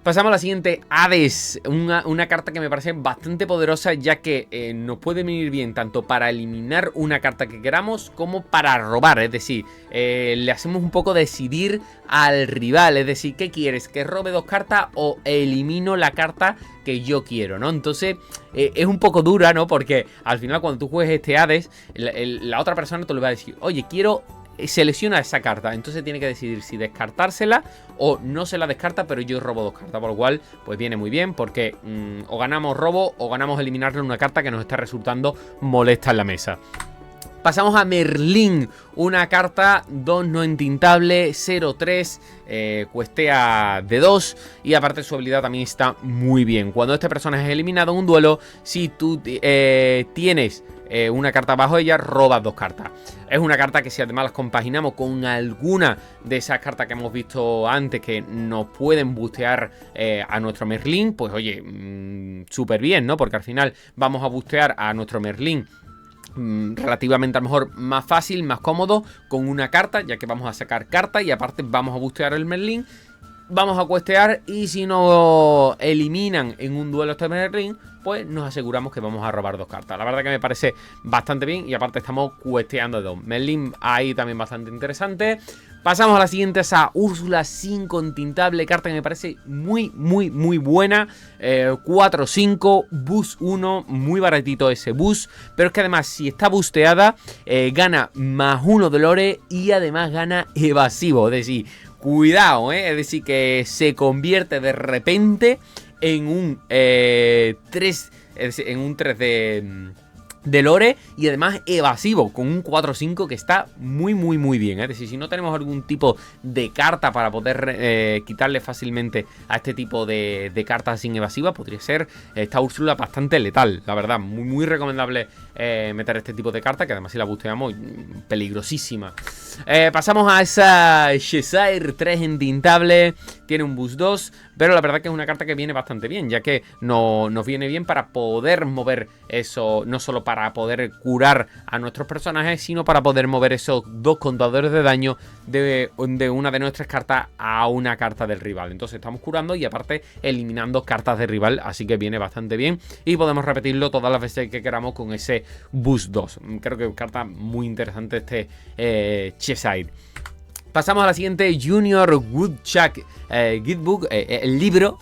Speaker 1: Pasamos a la siguiente, Hades, una carta que me parece bastante poderosa, ya que nos puede venir bien tanto para eliminar una carta que queramos como para robar, es decir, le hacemos un poco decidir al rival, es decir, ¿qué quieres? ¿Que robe 2 cartas o elimino la carta que yo quiero, ¿no? Entonces es un poco dura, ¿no? Porque al final cuando tú juegues este Hades, la otra persona te lo va a decir, oye, quiero... selecciona esa carta, entonces tiene que decidir si descartársela o no se la descarta, pero yo robo 2 cartas, por lo cual pues viene muy bien porque o ganamos robo o ganamos eliminarle una carta que nos está resultando molesta en la mesa. Pasamos a Merlín, una carta 2 no entintable, 0-3, cuestea de 2 y aparte su habilidad también está muy bien. Cuando este personaje es eliminado en un duelo, si tú tienes una carta bajo ella, robas 2 cartas. Es una carta que si además las compaginamos con alguna de esas cartas que hemos visto antes que nos pueden bustear a nuestro Merlín, pues oye, súper bien, ¿no? Porque al final vamos a bustear a nuestro Merlín relativamente a lo mejor más fácil, más cómodo con una carta, ya que vamos a sacar carta y aparte vamos a bustear el Merlín. vamos a cuestear y si nos eliminan en un duelo este primer ring, pues nos aseguramos que vamos a robar 2 cartas. La verdad que me parece bastante bien y aparte estamos cuesteando 2. Merlin ahí también bastante interesante. Pasamos a la siguiente, esa Úrsula 5 intintable, carta que me parece muy buena. 4-5, boost 1, muy baratito ese boost. Pero es que además, si está boosteada, gana +1 de lore y además gana evasivo. Es decir, cuidado, es decir, que se convierte de repente en un 3, es decir, en un 3 de lore y además evasivo con un 4-5 que está muy bien. Es decir, si no tenemos algún tipo de carta para poder quitarle fácilmente a este tipo de cartas sin evasiva, podría ser esta Úrsula bastante letal, la verdad. Muy recomendable meter este tipo de carta, que además si la busteamos, peligrosísima. Pasamos a esa Cheshire 3 entintable. Tiene un boost 2, pero la verdad que es una carta que viene bastante bien, ya que nos viene bien para poder mover eso, no solo para poder curar a nuestros personajes, sino para poder mover esos 2 contadores de daño de una de nuestras cartas a una carta del rival. Entonces estamos curando y aparte eliminando cartas de rival, así que viene bastante bien y podemos repetirlo todas las veces que queramos con ese boost 2. Creo que es una carta muy interesante este Cheshire. Pasamos a la siguiente, Junior Woodchuck Guidebook, el libro.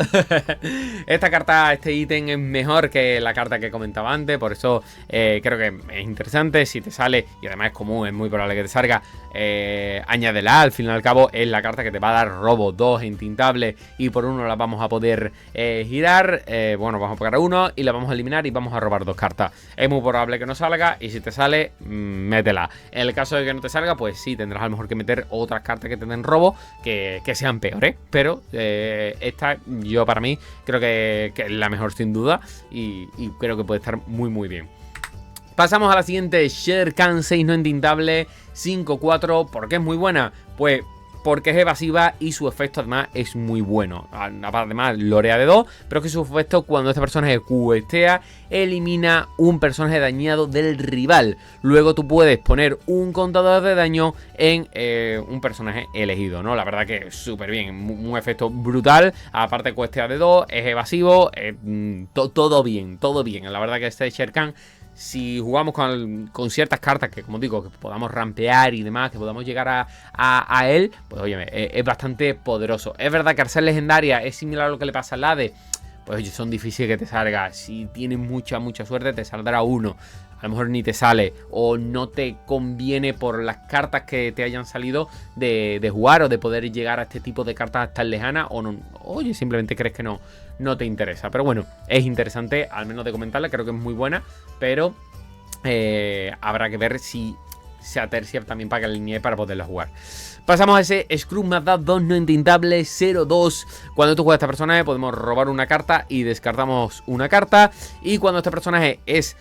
Speaker 1: Esta carta, este ítem es mejor que la carta que comentaba antes, por eso creo que es interesante. Si te sale, y además es común, es muy probable que te salga, añádela. Al fin y al cabo es la carta que te va a dar robo 2 entintable y por 1 la vamos a poder girar. Bueno, vamos a pagar 1 y la vamos a eliminar y vamos a robar 2 cartas. Es muy probable que no salga y si te sale, métela. En el caso de que no te salga, pues sí, tendrás a lo mejor que meter otras cartas que te den robo que sean peores. Pero esta, yo para mí, creo que es la mejor sin duda y creo que puede estar muy bien. Pasamos a la siguiente, Shere Khan 6 no entintable, 5-4. ¿Por qué es muy buena? Pues porque es evasiva y su efecto además es muy bueno. Además lorea de 2, pero que su efecto cuando este personaje questea elimina un personaje dañado del rival. Luego tú puedes poner un contador de daño en un personaje elegido, ¿no? La verdad que es súper bien, un efecto brutal. Aparte questea de 2, es evasivo, todo bien. La verdad que este Shere Khan, si jugamos con ciertas cartas que, como digo, que podamos rampear y demás, que podamos llegar a él, pues oye, es bastante poderoso. Es verdad que al ser legendaria es similar a lo que le pasa al ADE. Pues oye, son difíciles que te salga. Si tienes mucha suerte, te saldrá uno. A lo mejor ni te sale o no te conviene por las cartas que te hayan salido de jugar o de poder llegar a este tipo de cartas tan lejanas o no. Oye, simplemente crees que no te interesa. Pero bueno, es interesante, al menos de comentarla, creo que es muy buena, pero habrá que ver si se atercia también para que alinee para poderla jugar. Pasamos a ese Scrum Mad 2 no entintable 0-2. Cuando tú juegas a este personaje podemos robar una carta y descartamos una carta. Y cuando este personaje es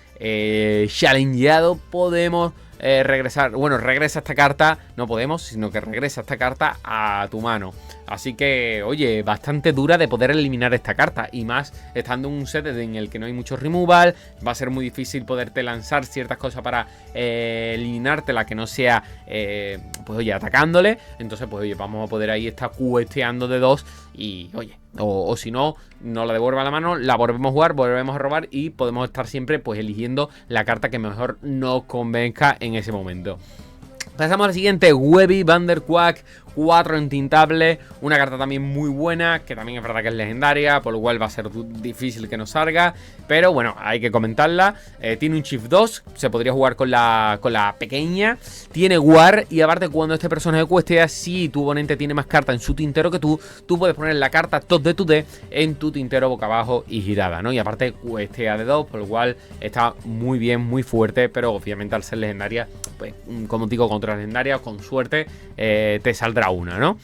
Speaker 1: challengeado podemos regresar. Bueno, regresa esta carta, no podemos, sino que regresa esta carta a tu mano. Así que, oye, bastante dura de poder eliminar esta carta. Y más estando en un set en el que no hay mucho removal, va a ser muy difícil poderte lanzar ciertas cosas para eliminártela que no sea, pues oye, atacándole. Entonces, pues oye, vamos a poder ahí estar cuesteando de 2 y, oye, o si no, nos la devuelve a la mano, la volvemos a jugar, volvemos a robar y podemos estar siempre pues eligiendo la carta que mejor nos convenga en ese momento. Pasamos a la siguiente, Webby Vanderquack 4 entintable, una carta también muy buena, que también es verdad que es legendaria, por lo cual va a ser difícil que nos salga, pero bueno, hay que comentarla. Tiene un Shift 2, se podría jugar con la pequeña, tiene War y aparte cuando este personaje cuestea, si tu oponente tiene más cartas en su tintero que tú puedes poner la carta top de tu D en tu tintero boca abajo y girada, ¿no? Y aparte cuestea de 2, por lo cual está muy bien, muy fuerte, pero obviamente al ser legendaria, pues como digo, contra legendaria, con suerte, te saldrá una, ¿no?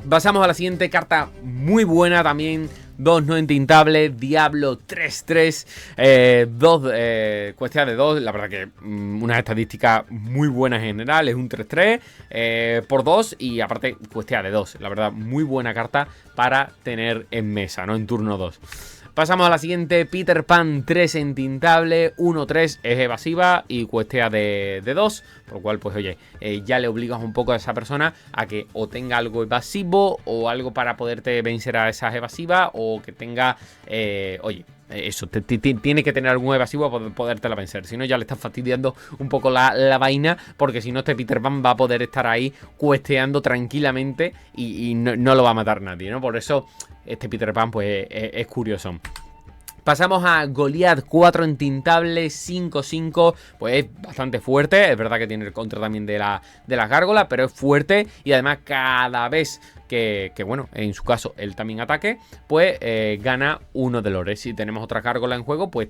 Speaker 1: Pasamos a la siguiente carta muy buena también, 2 no entintable, Diablo 3-3, 2 cuestia de 2, la verdad que unas estadísticas muy buenas en general, es un 3-3 por 2 y aparte cuestia de 2, la verdad muy buena carta para tener en mesa, ¿no? En turno 2. Pasamos a la siguiente, Peter Pan 3 entintable, 1-3, es evasiva y cuestea de 2, por lo cual pues oye, ya le obligas un poco a esa persona a que o tenga algo evasivo o algo para poderte vencer a esas evasivas, o que tenga, oye, eso, tiene que tener algún evasivo para podértela vencer. Si no, ya le estás fastidiando un poco la vaina, porque si no, este Peter Pan va a poder estar ahí cuesteando tranquilamente y no lo va a matar nadie, ¿no? Por eso este Peter Pan pues es curioso. Pasamos a Goliath 4 entintable, 5-5, pues es bastante fuerte. Es verdad que tiene el contra también de las gárgolas, pero es fuerte. Y además cada vez que bueno, en su caso él también ataque, pues gana 1 de lore. Si tenemos otra gárgola en juego, pues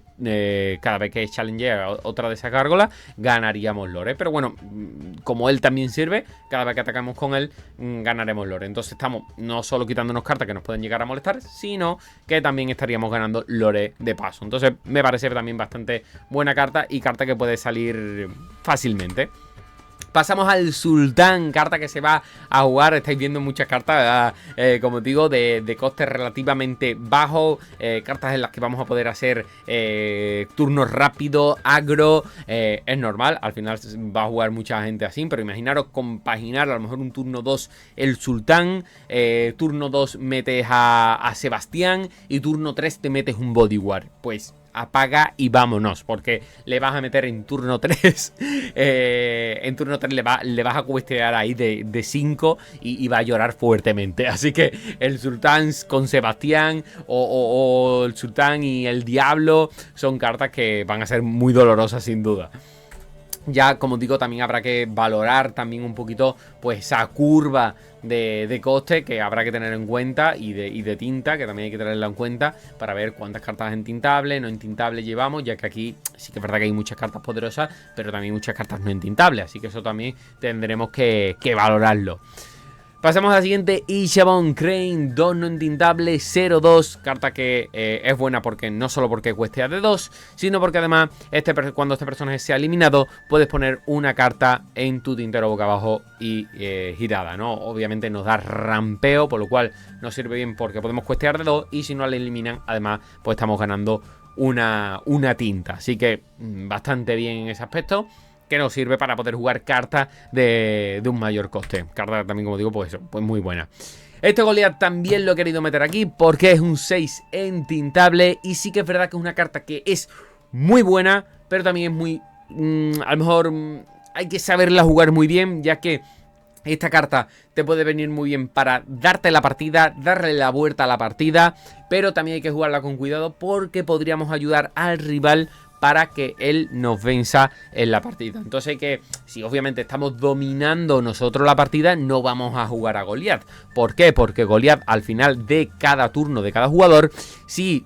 Speaker 1: cada vez que challenge a otra de esas gárgolas, ganaríamos lore. Pero bueno, como él también sirve, cada vez que atacamos con él, ganaremos lore. Entonces estamos no solo quitándonos cartas que nos pueden llegar a molestar, sino que también estaríamos ganando lore de paso. Entonces me parece también bastante buena carta, y carta que puede salir fácilmente. Pasamos al Sultán, carta que se va a jugar. Estáis viendo muchas cartas, como digo, de coste relativamente bajo. Cartas en las que vamos a poder hacer turnos rápidos, agro. Es normal, al final va a jugar mucha gente así, pero imaginaros compaginar a lo mejor un turno 2 el Sultán, turno 2 metes a Sebastián y turno 3 te metes un Bodyguard. Pues apaga y vámonos, porque le vas a meter en turno 3 en turno 3 le vas a cuestear ahí de 5 y va a llorar fuertemente. Así que el Sultán con Sebastián o el Sultán y el Diablo son cartas que van a ser muy dolorosas sin duda. Ya, como digo, también habrá que valorar también un poquito pues esa curva de coste que habrá que tener en cuenta, y de tinta, que también hay que tenerla en cuenta para ver cuántas cartas entintables, no entintables llevamos, ya que aquí sí que es verdad que hay muchas cartas poderosas, pero también muchas cartas no entintables, así que eso también tendremos que valorarlo. Pasamos a la siguiente, Ishabon Crane 2 no entintable, 0-2, carta que es buena porque no solo porque cuestea de 2, sino porque además cuando este personaje sea eliminado puedes poner una carta en tu tintero boca abajo y girada, ¿no? Obviamente nos da rampeo, por lo cual nos sirve bien porque podemos cuestear de 2, y si no la eliminan, además pues estamos ganando una tinta, así que bastante bien en ese aspecto, que nos sirve para poder jugar cartas de un mayor coste. Carta también, como digo, pues eso, pues muy buena. Este Goliath también lo he querido meter aquí porque es un 6 entintable, y sí que es verdad que es una carta que es muy buena, pero también es muy... a lo mejor hay que saberla jugar muy bien, ya que esta carta te puede venir muy bien para darte la partida, darle la vuelta a la partida, pero también hay que jugarla con cuidado porque podríamos ayudar al rival para que él nos venza en la partida. Entonces hay que, si obviamente estamos dominando nosotros la partida, no vamos a jugar a Goliath. ¿Por qué? Porque Goliath al final de cada turno de cada jugador, si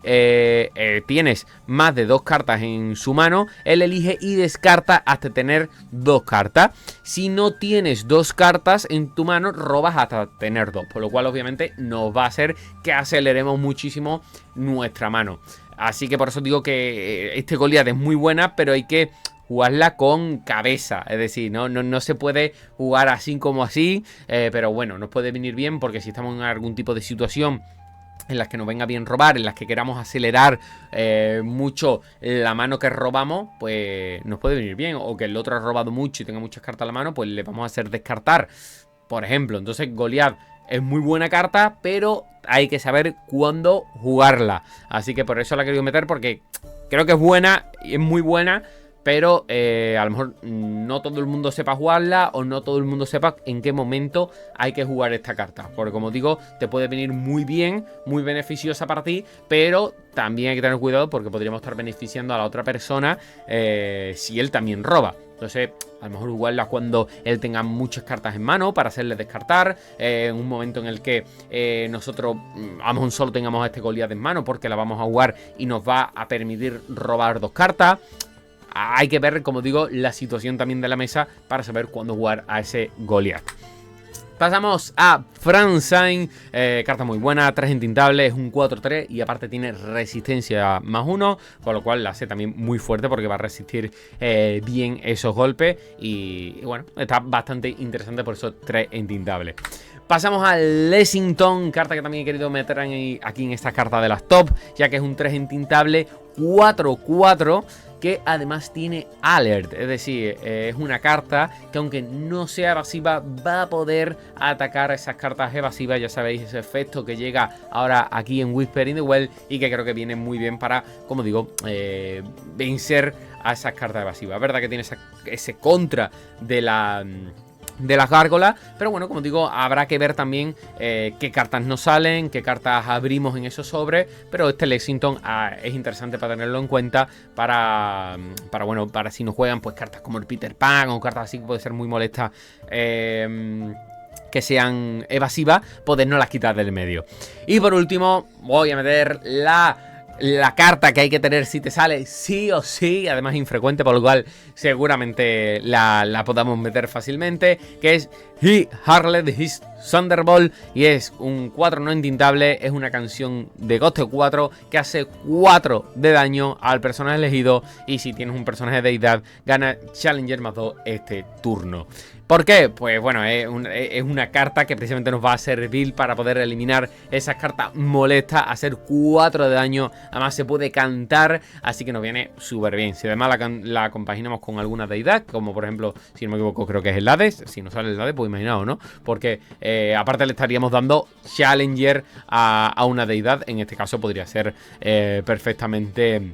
Speaker 1: tienes más de 2 cartas en su mano, él elige y descarta hasta tener 2 cartas. Si no tienes 2 cartas en tu mano, robas hasta tener 2, por lo cual obviamente nos va a hacer que aceleremos muchísimo nuestra mano. Así que por eso digo que este Goliath es muy buena, pero hay que jugarla con cabeza. Es decir, no se puede jugar así como así, pero bueno, nos puede venir bien porque si estamos en algún tipo de situación en las que nos venga bien robar, en las que queramos acelerar mucho la mano que robamos, pues nos puede venir bien. O que el otro ha robado mucho y tenga muchas cartas a la mano, pues le vamos a hacer descartar, por ejemplo. Entonces Goliath es muy buena carta, pero hay que saber cuándo jugarla. Así que por eso la he querido meter, porque creo que es buena y es muy buena, pero a lo mejor no todo el mundo sepa jugarla, o no todo el mundo sepa en qué momento hay que jugar esta carta. Porque como digo, te puede venir muy bien, muy beneficiosa para ti, pero también hay que tener cuidado porque podríamos estar beneficiando a la otra persona si él también roba. Entonces, a lo mejor jugarla cuando él tenga muchas cartas en mano para hacerle descartar. En un momento en el que nosotros a lo mejor solo tengamos a este Goliath en mano, porque la vamos a jugar y nos va a permitir robar 2 cartas. Hay que ver, como digo, la situación también de la mesa para saber cuándo jugar a ese Goliath. Pasamos a Fransine, carta muy buena, 3 entintable, es un 4-3 y aparte tiene resistencia +1, con lo cual la hace también muy fuerte porque va a resistir bien esos golpes y bueno, está bastante interesante por esos 3 entintables. Pasamos al Lexington, carta que también he querido meter aquí en esta carta de las top, ya que es un 3 entintable 4/4 que además tiene alert, es decir, es una carta que aunque no sea evasiva va a poder atacar a esas cartas evasivas. Ya sabéis, ese efecto que llega ahora aquí en Whisper in the Well y que creo que viene muy bien para, como digo, vencer a esas cartas evasivas. Es verdad que tiene ese contra de las gárgolas, pero bueno, como digo, habrá que ver también qué cartas nos salen, qué cartas abrimos en esos sobres, pero este Lexington es interesante para tenerlo en cuenta para si nos juegan pues cartas como el Peter Pan o cartas así que puede ser muy molestas que sean evasivas, podernos las quitar del medio. Y por último voy a meter la carta que hay que tener si te sale sí o sí, además infrecuente, por lo cual seguramente la podamos meter fácilmente, que es He Harled His Thunderbolt, y es un 4 no entintable, es una canción de coste 4 que hace 4 de daño al personaje elegido, y si tienes un personaje de deidad gana Challenger +2 este turno. ¿Por qué? Pues bueno, es una carta que precisamente nos va a servir para poder eliminar esas cartas molestas, hacer 4 de daño. Además se puede cantar, así que nos viene súper bien. Si además la compaginamos con alguna deidad, como por ejemplo, si no me equivoco, creo que es el Hades. Si no sale el Hades, pues imaginaos, ¿no? Porque aparte le estaríamos dando Challenger a una deidad. En este caso podría ser perfectamente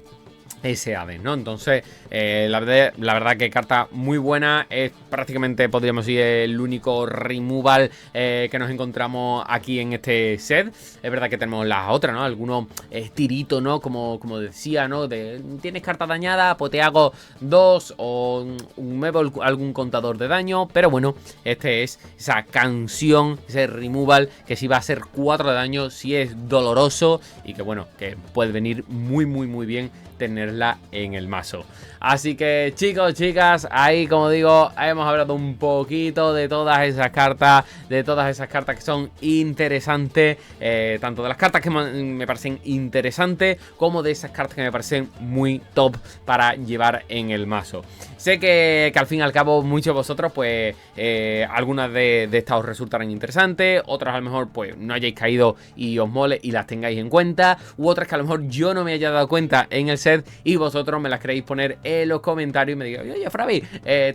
Speaker 1: ese Hades, ¿no? Entonces, la verdad que carta muy buena. Es prácticamente, podríamos decir, el único removal que nos encontramos aquí en este set. Es verdad que tenemos las otras, ¿no? Algunos tiritos, ¿no? Como decía, ¿no? Tienes carta dañada, pues te hago 2 o muevo algún contador de daño. Pero bueno, este es esa canción, ese removal que sí va a hacer 4 de daño, si es doloroso y que bueno, que puede venir muy bien tenerla en el mazo. Así que chicos, chicas, ahí como digo, hemos hablado un poquito de todas esas cartas, que son interesantes, tanto de las cartas que me parecen interesantes como de esas cartas que me parecen muy top para llevar en el mazo. Sé que al fin y al cabo muchos de vosotros pues algunas de estas os resultarán interesantes, otras a lo mejor pues no hayáis caído y os mole y las tengáis en cuenta, u otras que a lo mejor yo no me haya dado cuenta en el set y vosotros me las queréis poner en los comentarios y me digáis, oye Fravi,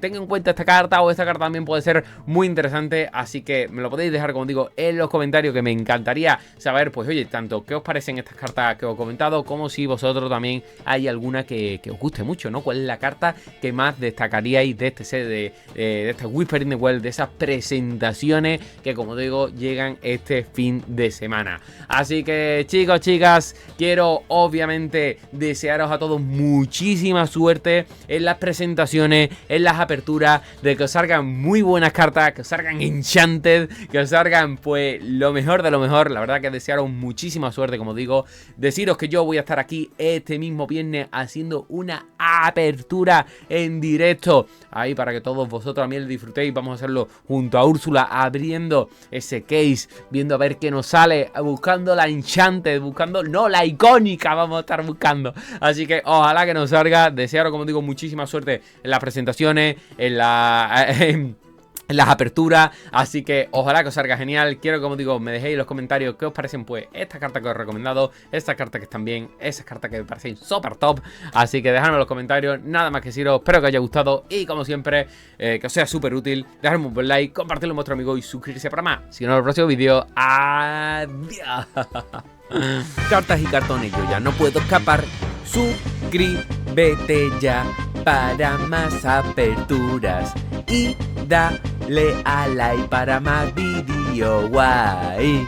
Speaker 1: tenga en cuenta esta carta, o esta carta también puede ser muy interesante. Así que me lo podéis dejar, como digo, en los comentarios, que me encantaría saber, pues oye, tanto qué os parecen estas cartas que os he comentado, como si vosotros también hay alguna que os guste mucho, ¿no? ¿Cuál es la carta que más destacaríais de este set de esta Whisper in the Well, de esas presentaciones que, como digo, llegan este fin de semana? Así que chicos, chicas, quiero obviamente desearos a todos muchísima suerte en las presentaciones, en las aperturas, de que os salgan muy buenas cartas, que os salgan enchanted, que os salgan pues lo mejor de lo mejor. La verdad que desearos muchísima suerte, como digo. Deciros que yo voy a estar aquí este mismo viernes haciendo una apertura en directo ahí para que todos vosotros también lo disfrutéis. Vamos a hacerlo junto a Úrsula, abriendo ese case, viendo a ver qué nos sale, buscando la enchanted, no, la icónica vamos a estar buscando. Así que ojalá que nos salga. Desearos, como digo, muchísima suerte en las presentaciones, en las aperturas. Así que ojalá que os salga genial. Quiero, como digo, me dejéis en los comentarios qué os parecen pues estas cartas que os he recomendado, estas cartas que están bien, esas cartas que me parecen súper top. Así que dejadme en los comentarios. Nada más que deciros, espero que os haya gustado y como siempre que os sea súper útil. Dejadme un buen like, compartirlo con vuestro amigo y suscribirse para más. Si no, en el próximo vídeo, adiós. Cartas y cartones, yo ya no puedo escapar. Suscríbete ya para más aperturas y dale a like para más vídeo guay.